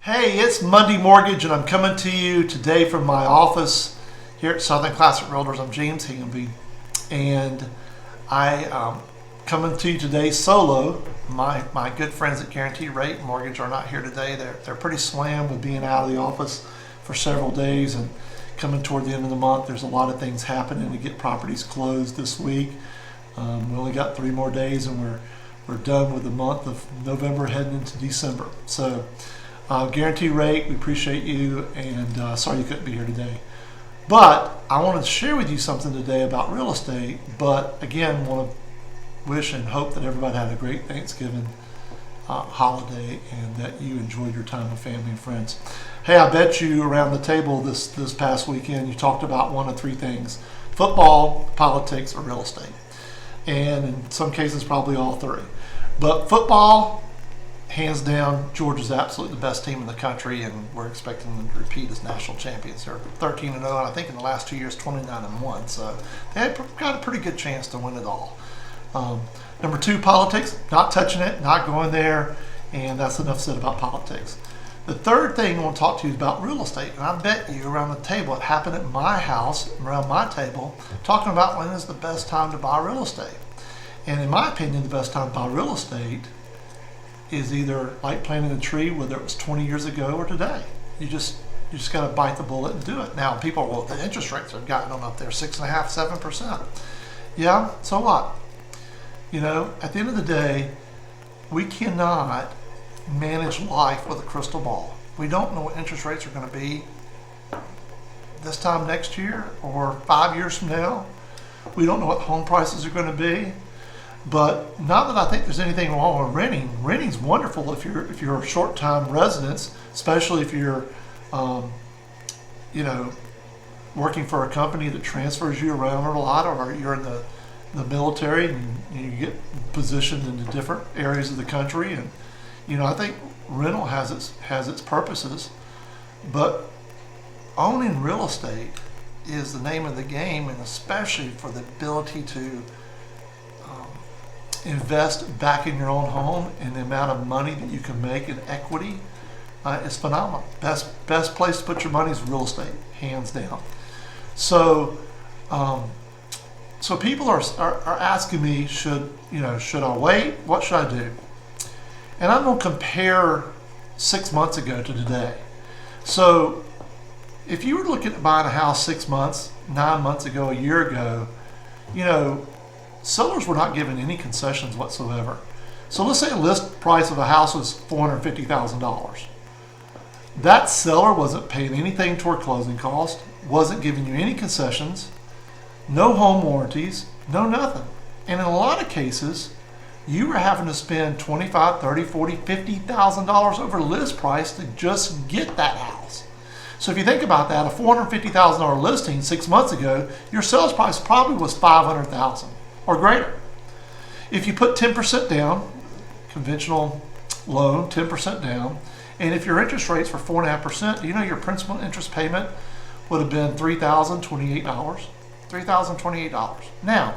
Hey, it's Monday Mortgage, and I'm coming to you today from my office here at Southern Classic Realtors. I'm James Hamby, and I coming to you today solo. My good friends at Guarantee Rate Mortgage are not here today. They're pretty slammed with being out of the office for several days, and coming toward the end of the month, there's a lot of things happening to get properties closed this week. We only got 3 more days, and we're done with the month of November, heading into December. So. Guarantee Rate, we appreciate you, and sorry you couldn't be here today. But I wanted to share with you something today about real estate, but again, want to wish and hope that everybody had a great Thanksgiving holiday and that you enjoyed your time with family and friends. Hey, I bet you around the table this past weekend you talked about one of 3 things: football, politics, or real estate. And in some cases, probably all 3. But football, hands down, Georgia's absolutely the best team in the country, and we're expecting them to repeat as national champions. They're 13-0, and I think in the last 2 years, 29-1. So they got a pretty good chance to win it all. Number 2, politics. Not touching it, not going there, and that's enough said about politics. The third thing I want to talk to you about real estate, and I bet you around the table, it happened at my house, around my table, talking about when is the best time to buy real estate. And in my opinion, the best time to buy real estate is either like planting a tree, whether it was 20 years ago or today. You just got to bite the bullet and do it. Now, people, well, the interest rates have gotten them up there, 6.5%, 7%. Yeah, so what? You know, at the end of the day, we cannot manage life with a crystal ball. We don't know what interest rates are going to be this time next year or 5 years from now. We don't know what home prices are going to be. But not that I think there's anything wrong with renting. Renting's wonderful if you're a short-time resident, especially if you're, working for a company that transfers you around a lot, or you're in the military and you get positioned into different areas of the country. And I think rental has its purposes, but owning real estate is the name of the game, and especially for the ability to invest back in your own home, and the amount of money that you can make in equity is phenomenal. Best place to put your money is real estate, hands down. So people are asking me, should I wait? What should I do? And I'm going to compare 6 months ago to today. So if you were looking at buying a house 6 months, 9 months ago, a year ago, sellers were not given any concessions whatsoever. So let's say a list price of a house was $450,000. That seller wasn't paying anything toward closing costs, wasn't giving you any concessions, no home warranties, no nothing. And in a lot of cases, you were having to spend $25,000, $30,000, $40,000, $50,000 over list price to just get that house. So if you think about that, a $450,000 listing 6 months ago, your sales price probably was $500,000 or greater. If you put 10% down, conventional loan, 10% down, and if your interest rates were 4.5%, your principal and interest payment would have been $3,028. $3,028. Now,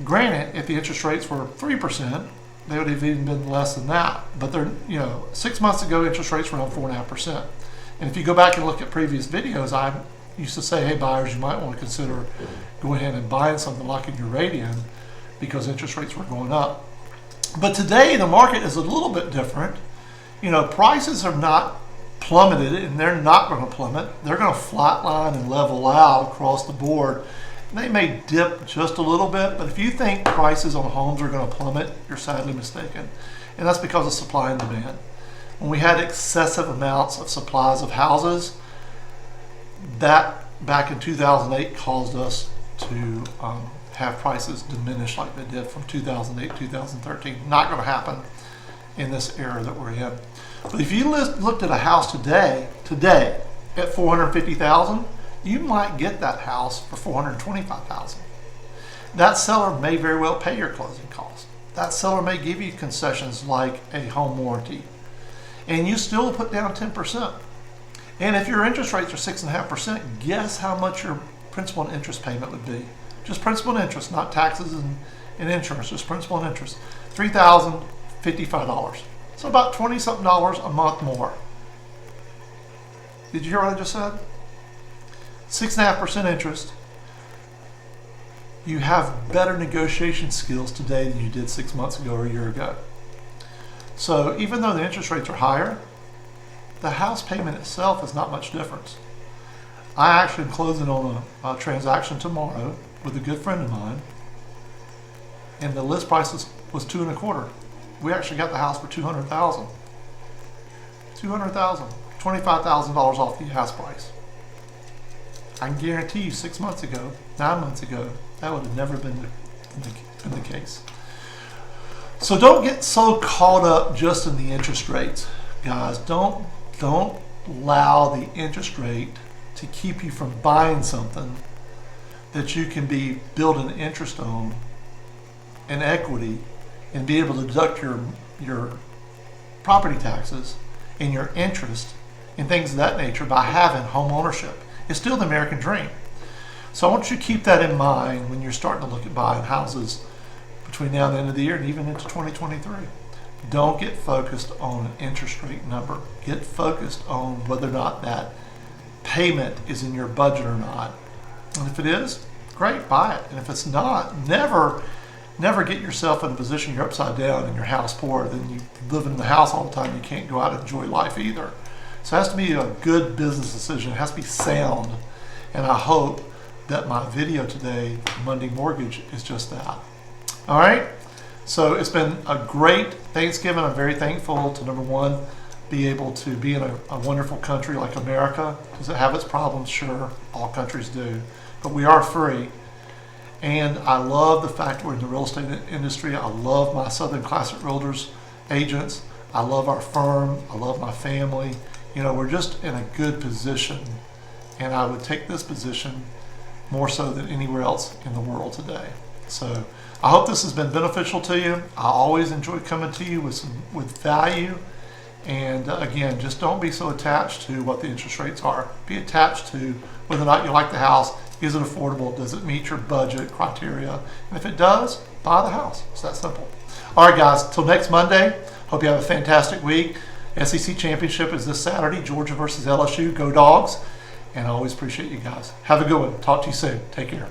granted, if the interest rates were 3%, they would have even been less than that. But they're, 6 months ago, interest rates were around 4.5%. And if you go back and look at previous videos, I used to say, hey, buyers, you might want to consider going ahead and buying something like in your radian because interest rates were going up. But today, the market is a little bit different. Prices have not plummeted, and they're not going to plummet. They're going to flatline and level out across the board. They may dip just a little bit, but if you think prices on homes are going to plummet, you're sadly mistaken. And that's because of supply and demand. When we had excessive amounts of supplies of houses, that back in 2008 caused us to have prices diminish like they did from 2008 2013. Not going to happen in this era that we're in. But if you looked at a house today at $450,000, you might get that house for $425,000. That seller may very well pay your closing costs. That seller may give you concessions like a home warranty, and you still put down 10%. And if your interest rates are 6.5%, guess how much your principal and interest payment would be? Just principal and interest, not taxes and insurance, just principal and interest. $3,055. So about $20-something a month more. Did you hear what I just said? 6.5% interest. You have better negotiation skills today than you did 6 months ago or a year ago. So even though the interest rates are higher, the house payment itself is not much difference. I actually am closing on a transaction tomorrow with a good friend of mine, and the list price was $2.25. We actually got the house for $200,000. $200,000, $25,000 off the house price. I can guarantee you 6 months ago, 9 months ago, that would have never been the case. So don't get so caught up just in the interest rates, guys. Don't allow the interest rate to keep you from buying something that you can be building interest on and equity and be able to deduct your property taxes and your interest and things of that nature by having home ownership. It's still the American dream. So I want you to keep that in mind when you're starting to look at buying houses between now and the end of the year and even into 2023. Don't get focused on an interest rate number. Get focused on whether or not that payment is in your budget or not. And if it is, great, buy it. And if it's not, never get yourself in a position you're upside down and your house poor, then you live in the house all the time, you can't go out and enjoy life either. So it has to be a good business decision. It has to be sound. And I hope that my video today, Monday Mortgage, is just that. All right? So it's been a great Thanksgiving. I'm very thankful to, number one, be able to be in a wonderful country like America. Does it have its problems? Sure, all countries do. But we are free. And I love the fact we're in the real estate industry. I love my Southern Classic Realtors agents. I love our firm. I love my family. You know, we're just in a good position. And I would take this position more so than anywhere else in the world today. So I hope this has been beneficial to you. I always enjoy coming to you with value. And again, just don't be so attached to what the interest rates are. Be attached to whether or not you like the house. Is it affordable? Does it meet your budget criteria? And if it does, buy the house. It's that simple. All right, guys, till next Monday, hope you have a fantastic week. SEC Championship is this Saturday, Georgia versus LSU. Go Dogs. And I always appreciate you guys. Have a good one. Talk to you soon. Take care.